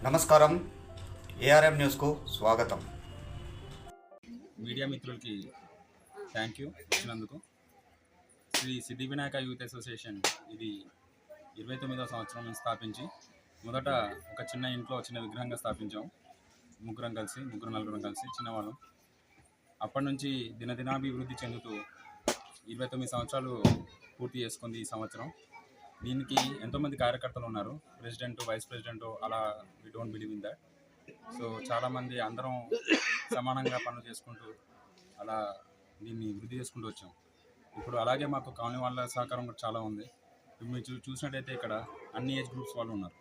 నమస్కారం. ఏఆర్ఎం న్యూస్కు స్వాగతం. మీడియా మిత్రులకి థ్యాంక్ యూ వచ్చినందుకు. శ్రీ సిద్ధి వినాయక యూత్ అసోసియేషన్ ఇది 29వ సంవత్సరం స్థాపించి మొదట ఒక చిన్న ఇంట్లో చిన్న విగ్రహంగా స్థాపించాం. ముగ్గురు నలుగురం కలిసి చిన్నవాళ్ళం. అప్పటి నుంచి దినదినాభివృద్ధి చెందుతూ 29 సంవత్సరాలు పూర్తి చేసుకుంది ఈ సంవత్సరం. దీనికి ఎంతోమంది కార్యకర్తలు ఉన్నారు, ప్రెసిడెంట్, వైస్ ప్రెసిడెంట్, అలా we don't believe in that. So చాలామంది అందరం సమానంగా పనులు చేసుకుంటూ అలా దీన్ని వృద్ధి చేసుకుంటూ వచ్చాం. ఇప్పుడు అలాగే మాకు కాలనీ వాళ్ళ సహకారం కూడా చాలా ఉంది. ఇప్పుడు మీరు చూసినట్టయితే ఇక్కడ అన్ని ఏజ్ గ్రూప్స్ వాళ్ళు ఉన్నారు.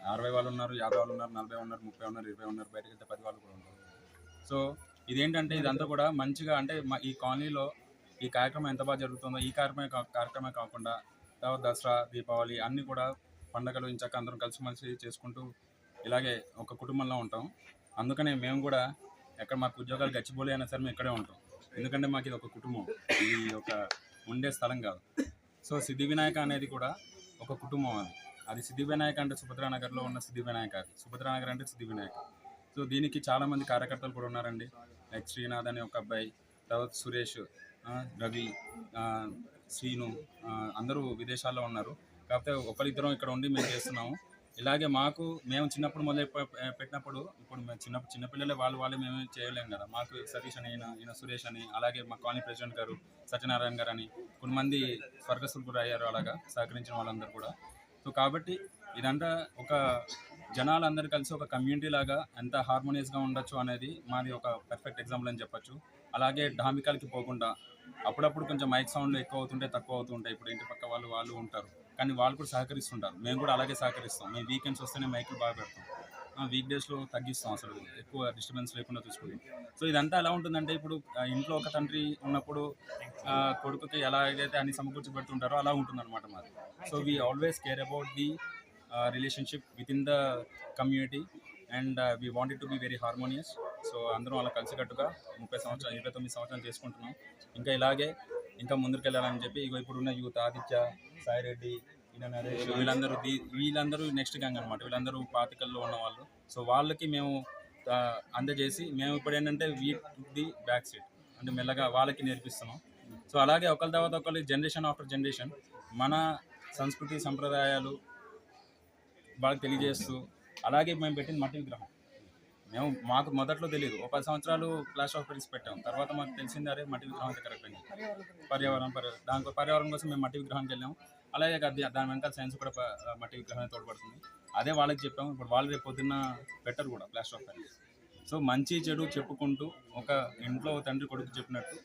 60 వాళ్ళు ఉన్నారు, 50 వాళ్ళు ఉన్నారు, 40 ఉన్నారు, 30 ఉన్నారు, 20 ఉన్నారు, బయటకు వెళ్తే 10 వాళ్ళు కూడా ఉన్నారు. సో ఇదేంటంటే ఇదంతా కూడా మంచిగా అంటే ఈ కాలనీలో ఈ కార్యక్రమం ఎంత బాగా జరుగుతుందో ఈ కార్యక్రమమే కాకుండా తర్వాత దసరా, దీపావళి అన్నీ కూడా పండగలు ఇంచాక అందరం కలిసిమెలిసి చేసుకుంటూ ఇలాగే ఒక కుటుంబంలో ఉంటాం. అందుకనే మేము కూడా ఎక్కడ మాకు ఉద్యోగాలు గచ్చిబోలి అయినా సరే మేము ఇక్కడే ఉంటాం. ఎందుకంటే మాకు ఇది ఒక కుటుంబం, ఇది ఒక ఉండే స్థలం కాదు. సో సిద్ధి వినాయక అనేది కూడా ఒక కుటుంబం. అది సిద్ధి వినాయక అంటే సుభద్రానగర్లో ఉన్న సిద్ధి వినాయక, అది సుభద్రానగర్ అంటే సిద్ధి వినాయక. సో దీనికి చాలామంది కార్యకర్తలు కూడా ఉన్నారండి. లైక్ శ్రీనాథ్ అనే ఒక అబ్బాయి, తర్వాత సురేష్, రవి, శ్రీను, అందరూ విదేశాల్లో ఉన్నారు. కాకపోతే ఒకరిద్దరం ఇక్కడ ఉండి మేము చేస్తున్నాము. ఇలాగే మేము చిన్నప్పుడు మొదలు పెట్టినప్పుడు ఇప్పుడు మేము చిన్నపిల్లలే వాళ్ళే మేమే చేయలేము కదా. మాకు సతీష్ అని, ఈయన సురేష్ అని, అలాగే మా కాలనీ ప్రెసిడెంట్ గారు సత్యనారాయణ గారు అని కొంతమంది స్వర్గస్థులు కూడా అయ్యారు అలాగా సహకరించిన వాళ్ళందరూ కూడా. సో కాబట్టి ఇదంతా ఒక జనాలందరూ కలిసి ఒక కమ్యూనిటీ లాగా ఎంత హార్మోనియస్గా ఉండొచ్చు అనేది మాది ఒక పర్ఫెక్ట్ ఎగ్జాంపుల్ అని చెప్పొచ్చు. అలాగే డామికాలకి పోకుండా అప్పుడప్పుడు కొంచెం మైక్ సౌండ్లు ఎక్కువ అవుతుంటే తక్కువ అవుతుంటాయి. ఇప్పుడు ఇంటి పక్క వాళ్ళు ఉంటారు, కానీ వాళ్ళు కూడా సహకరిస్తుంటారు. మేము కూడా అలాగే సహకరిస్తాం. మేము వీకెండ్స్ వస్తేనే మైకులు బాగా పెడతాం, వీక్ డేస్లో తగ్గిస్తాం, అసలు ఎక్కువ డిస్టర్బెన్స్ లేకుండా చూసుకుంటాం. సో ఇదంతా ఎలా ఉంటుందంటే ఇప్పుడు ఇంట్లో ఒక తండ్రి ఉన్నప్పుడు కొడుకుకి ఎలాగైతే అన్ని సమకూర్చి పెడుతుంటారో అలా ఉంటుందన్నమాట మాది. So we always care about the relationship with in the community and we want it to be very harmonious. So అందరం అలా కలిసికట్టుగా 29 సంవత్సరాలు చేసుకుంటున్నాం. ఇంకా ఇలాగే ఇంకా ముందుకెళ్ళాలని చెప్పి ఇప్పుడున్న యూత్ ఆదిత్య, సాయిరెడ్డి, ఈయన నరేష్, వీళ్ళందరూ నెక్స్ట్ గ్యాంగ్ అనమాట. వీళ్ళందరూ పాతికల్లో ఉన్న వాళ్ళు. సో వాళ్ళకి మేము అందజేసి మేము ఇప్పుడు ఏంటంటే ది బ్యాక్ సీట్ అంటే మెల్లగా వాళ్ళకి నేర్పిస్తున్నాం. సో అలాగే ఒకరి తర్వాత ఒకరి జనరేషన్ ఆఫ్టర్ జనరేషన్ మన సంస్కృతి సంప్రదాయాలు వాళ్ళకి తెలియజేస్తూ అలాగే మేము పెట్టిన మట్టి విగ్రహం మాకు మొదట్లో తెలియదు. ఒక 10 సంవత్సరాలు ఫ్లాష్ ఆఫ్ పెరిసి పెట్టాం. తర్వాత మాకు తెలిసింది అరే మట్టి విగ్రహం అయితే కరెక్ట్ అండి. పర్యావరణం కోసం మేము మట్టి విగ్రహానికి వెళ్ళాం. అలాగే దాని వెనకాల సైన్స్ కూడా మట్టి విగ్రహం తోడ్పడుతుంది. అదే వాళ్ళకి చెప్పాము. ఇప్పుడు వాళ్ళు రేపు పొద్దున్న పెట్టరు కూడా ఫ్లాష్ ఆఫ్ పెరిసి. సో మంచి చెడు చెప్పుకుంటూ ఒక ఇంట్లో తండ్రి కొడుకు చెప్పినట్టు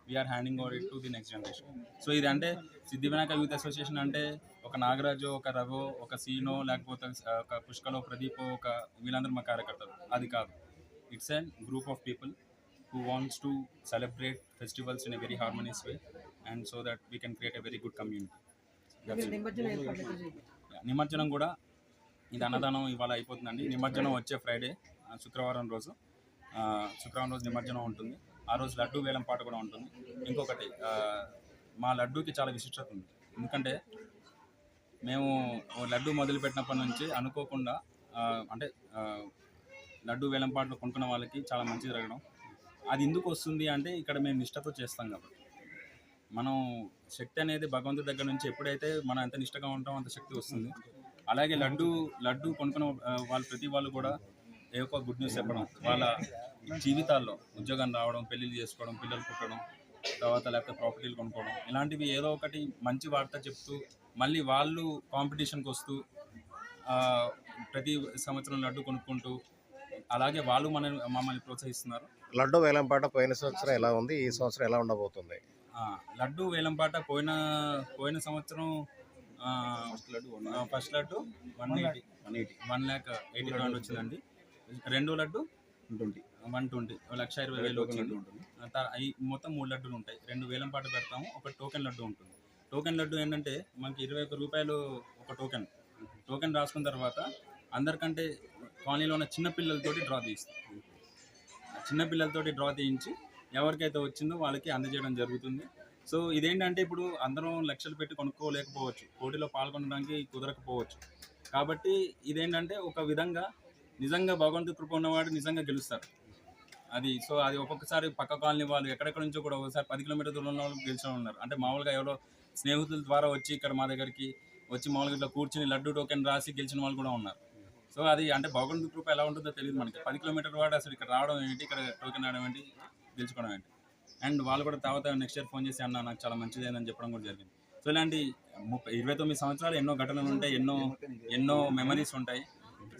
we're handing over it to the next generation. So ఇది అంటే సిద్ధి వినాయక యూత్ అసోసియేషన్ అంటే ఒక నాగరాజు, ఒక రవో, ఒక సీనో, లేకపోతే ఒక పుష్కలో, ప్రదీపో, ఒక వీళ్ళందరూ మా కార్యకర్తలు అది కాదు. It's an group of people who wants to celebrate festivals in a very harmonious way and so that we can create a very good community. నిమజ్జనం కూడా ఇది అన్నదానం ఇవాళ అయిపోతుందండి. నిమజ్జనం వచ్చే ఫ్రైడే శుక్రవారం రోజు నిమజ్జనం ఉంటుంది. ఆ రోజు లడ్డూ వేలం పాట కూడా ఉంటుంది. ఇంకొకటి మా లడ్డూకి చాలా విశిష్టత ఉంది. ఎందుకంటే మేము లడ్డూ మొదలుపెట్టినప్పటి నుంచి అనుకోకుండా అంటే లడ్డూ వేలం పాటలు కొనుక్కున్న వాళ్ళకి చాలా మంచి జరగడం. అది ఎందుకు వస్తుంది అంటే ఇక్కడ మేము నిష్టతో చేస్తాం కాబట్టి. మనం శక్తి అనేది భగవంతుడి దగ్గర నుంచి ఎప్పుడైతే మనం ఎంత నిష్టగా ఉంటామో అంత శక్తి వస్తుంది. అలాగే లడ్డూ కొనుక్కున్న వాళ్ళు ప్రతి వాళ్ళు కూడా ఏ ఒక్క గుడ్ న్యూస్ చెప్పడం, వాళ్ళ జీవితాల్లో ఉద్యోగం రావడం, పెళ్ళిళ్ళు చేసుకోవడం, పిల్లలు పుట్టడం, తర్వాత లేకపోతే ప్రాపర్టీలు కొనుక్కోవడం, ఇలాంటివి ఏదో ఒకటి మంచి వార్త చెప్తూ మళ్ళీ వాళ్ళు కాంపిటీషన్కి వస్తూ ప్రతి సంవత్సరం లడ్డు కొనుక్కుంటూ అలాగే వాళ్ళు మమ్మల్ని ప్రోత్సహిస్తున్నారు. లడ్డు వేలంపాట పోయిన సంవత్సరం ఎలా ఉంది, ఈ సంవత్సరం ఎలా ఉండబోతుంది? లడ్డు వేలంపాట పోయిన సంవత్సరం ఫస్ట్ లడ్డు 1,80,000 వచ్చిందండి. రెండో లడ్డు 120 1,20,000 వచ్చింది. మొత్తం 3 లడ్డులు ఉంటాయి. 2 వేలంపాట పెడతాము, ఒక టోకెన్ లడ్డు ఉంటుంది. టోకెన్ లడ్డు ఏంటంటే మనకి 21 రూపాయలు ఒక టోకెన్ రాసుకున్న తర్వాత అందరికంటే కాలనీలో ఉన్న చిన్నపిల్లలతోటి డ్రా తీస్తాం. చిన్నపిల్లలతోటి డ్రా తీయించి ఎవరికైతే వచ్చిందో వాళ్ళకి అందజేయడం జరుగుతుంది. సో ఇదేంటంటే ఇప్పుడు అందరం లక్షలు పెట్టి కొనుక్కోలేకపోవచ్చు, పోటీలో పాల్గొనడానికి కుదరకపోవచ్చు. కాబట్టి ఇదేంటంటే ఒక విధంగా నిజంగా భగవంతుడి కృప ఉన్నవాడు నిజంగా గెలుస్తారు. అది సో అది ఒక్కొక్కసారి పక్క కాలనీ వాళ్ళు ఎక్కడెక్కడ నుంచో కూడా ఒకసారి 10 కిలోమీటర్ దూరంలో వాళ్ళు గెలిచిన ఉన్నారు. అంటే మామూలుగా ఎవరో స్నేహితుల ద్వారా వచ్చి ఇక్కడ మా దగ్గరికి వచ్చి మామూలుగా ఇట్లా కూర్చుని లడ్డు టోకెన్ రాసి గెలిచిన వాళ్ళు కూడా ఉన్నారు. సో అది అంటే భగవంతుడి కృప ఎలా ఉంటుందో తెలియదు మనకి. 10 కిలోమీటర్ వాడు అసలు ఇక్కడ రావడం ఏంటి, ఇక్కడ టోకెన్ రావడం ఏంటి, గెలుచుకోవడం ఏంటి. అండ్ వాళ్ళు కూడా తర్వాత నెక్స్ట్ ఇయర్ ఫోన్ చేసి అన్న నాకు చాలా మంచిదేనని చెప్పడం కూడా జరిగింది. సో ఇలాంటి 29 సంవత్సరాలు ఎన్నో ఘటనలు ఉంటాయి, ఎన్నో మెమరీస్ ఉంటాయి.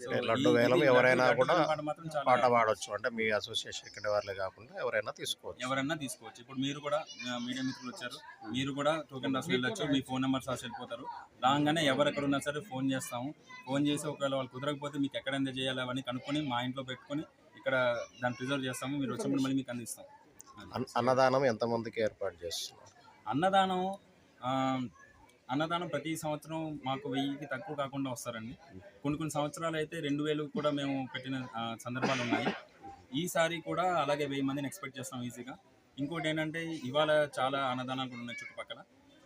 సో లడ్డు వేలం ఎవరైనా కూడా మాత్రం చాలా పాట పాడొచ్చు, అంటే మీ అసోసియేషన్ ఇక్కడ వాళ్ళే కాకుండా ఎవరైనా తీసుకోవచ్చు. ఇప్పుడు మీరు కూడా మీడియా మిత్రులు వచ్చారు, మీరు కూడా టోకెన్ రాసి వెళ్ళొచ్చు. మీ ఫోన్ నెంబర్స్ రాసి వెళ్ళిపోతారు. రాగానే ఎవరు ఎక్కడ ఉన్నా సరే ఫోన్ చేస్తాము. ఫోన్ చేసి ఒకవేళ వాళ్ళు కుదరకపోతే మీకు ఎక్కడ ఎంత చేయాలి అవన్నీ కనుక్కొని మా ఇంట్లో పెట్టుకొని ఇక్కడ దాన్ని ప్రిజర్వ్ చేస్తాము. మీరు వచ్చినప్పుడు మళ్ళీ మీకు అందిస్తాం. అన్నదానం ఎంతమందికి ఏర్పాటు చేస్తున్నారు? అన్నదానం ప్రతి సంవత్సరం మాకు 1000కి తక్కువ కాకుండా వస్తారండి. కొన్ని సంవత్సరాలు అయితే 2000 కూడా మేము పెట్టిన సందర్భాలు ఉన్నాయి. ఈసారి కూడా అలాగే 1000 మందిని ఎక్స్పెక్ట్ చేస్తాం ఈజీగా. ఇంకోటి ఏంటంటే ఇవాళ చాలా అన్నదానాలు కూడా ఉన్నాయి చుట్టుపక్కల.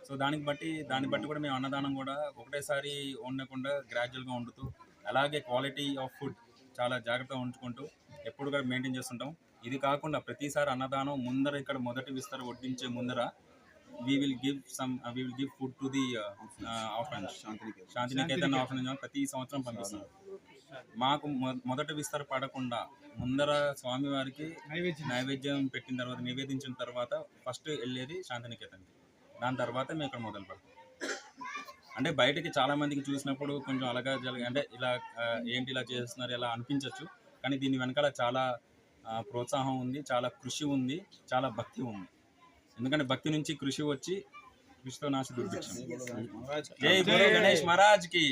సో దాన్ని బట్టి కూడా మేము అన్నదానం కూడా ఒకటేసారి వండకుండా గ్రాడ్యువల్గా వండుతూ, అలాగే క్వాలిటీ ఆఫ్ ఫుడ్ చాలా జాగ్రత్తగా ఉంచుకుంటూ ఎప్పుడు కూడా మెయింటైన్ చేస్తుంటాం. ఇది కాకుండా ప్రతిసారి అన్నదానం ముందర ఇక్కడ మొదటి విస్తర వడ్డించే ముందర we will give food to the orphanage, Shantiniketan orphanage ప్రతి సంవత్సరం పంపిస్తాం. మాకు మొదటి విస్తర పడకుండా ముందర స్వామివారికి నైవేద్యం పెట్టిన తర్వాత, నివేదించిన తర్వాత ఫస్ట్ వెళ్ళేది శాంతినికేతన్కి. దాని తర్వాత మేము ఇక్కడ మొదలు పెడతాం. అంటే బయటకి చాలా మందికి చూసినప్పుడు కొంచెం అలాగా అంటే ఇలా ఏంటి ఇలా చేస్తున్నారు ఇలా అనిపించవచ్చు. కానీ దీని వెనకాల చాలా ప్రోత్సాహం ఉంది, చాలా కృషి ఉంది, చాలా భక్తి ఉంది. ఎందుకంటే భక్తి నుంచి కృషి వచ్చి కృషితో నాశ దుర్భిక్షం. జై గురు గణేష్ మహారాజ్ కి.